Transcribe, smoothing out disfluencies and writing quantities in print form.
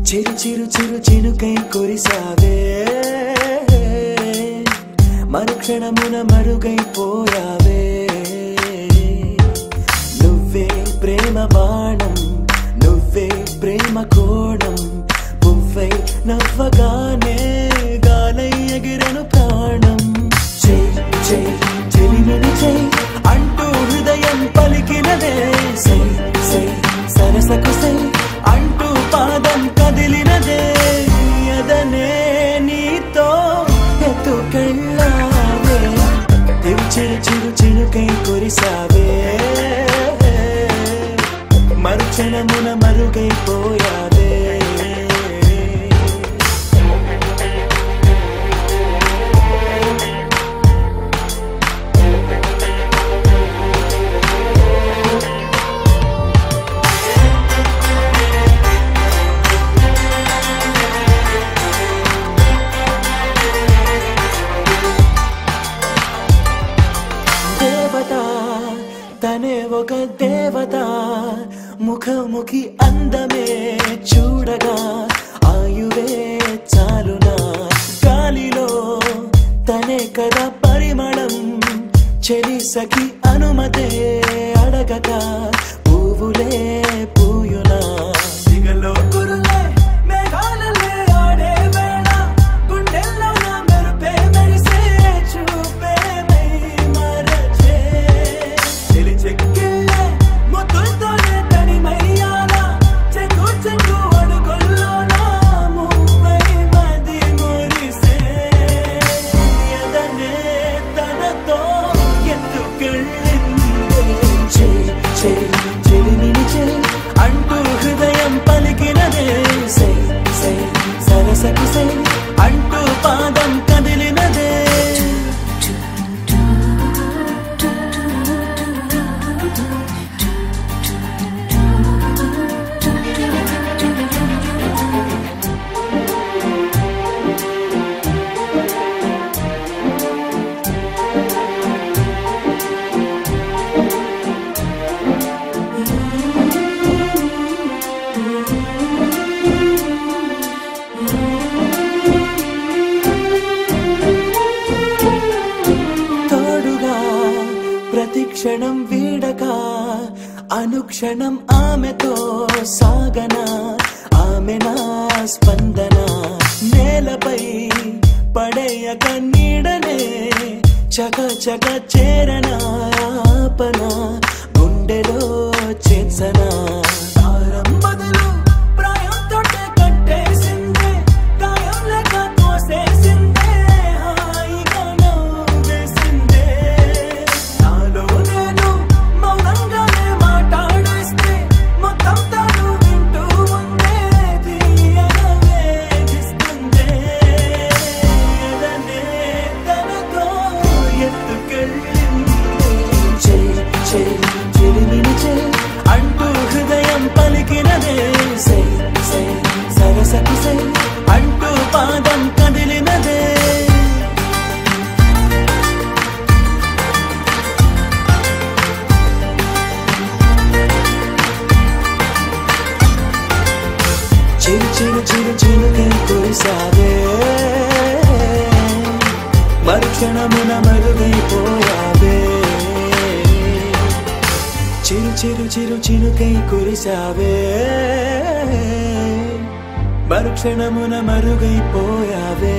చిరు చిరు చిరు చినుకై కురిసావే మరుక్షణమున మరుగైపోయావే నువ్వే ప్రేమ బాణం నువ్వే ప్రేమ కోణం పువ్వై నవ్వగానే గాలై ఎగిరెను ప్రాణం చై చై చెలిమిని చై అంటూ హృదయం పలికినదే సై సై సరసకు సై అంటూ పాదం కదిలినదే ఎదనే నీతో ఎత్తుకెళ్ళావే చిరు చిరు చినుకై కురిసావే మరుక్షణమున మరుగైపోయావే తనే ఒక దేవత ముఖముఖి అందమే చూడగా ఆయువే చాలునా గాలిలో తనే కదా పరిమళం చెలి సఖి అనుమతే అడగక పువ్వులే పూయునా సిగలో కురులే మేఘాలలే ఆడే వేళ గుండెల్లో నా మెరుపే మెరిసే చూపే మై మరచే చెలి చెక్కిళ్ళే ముద్దులతోనే తడిమయ్యాలా చెక్కు చెక్కు అడుగుల్లో నా మువ్వై మది మురిసే ఎదనే తనతో ఎత్తుకెళ్ళిందే చై చై చెలిమిని చై అంటూ హృదయం పలికినదే సై సై సరసకు సై అంటూ పాదం కదిలినదే ప్రతిక్షణం వీడక అనుక్షణం ఆమెతో సాగన ఆమె నా స్పందన నేలపై పడేయక నీడనే చక చక చేరన ఆపన గుండెలో చేసన దారం బదులు ప్రాయంతో కట్టేసిందే గాయం లేక తోసేసిందే హాయిగా నవ్వేసిందే నాలో నేను మౌనంగానే మాట్లాడేస్తే మొత్తం తాను వింటూ ఉందే తీయగా వేధిస్తుందే ఎదనే తనతో ఎత్తుకెళ్ళిందే చై చై చెలిమిని చై అంటూ హృదయం పలికినదే సై సై సరసకు సై అంటూ పాదం కదిలినదే చిరు చిరు చిరు చినుకై కురిసావే మరుక్షణమున మరుగైపోయావే చిరు చిరు చిరు చినుకై కురిసావే మరుక్షణమున మరుగైపోయావే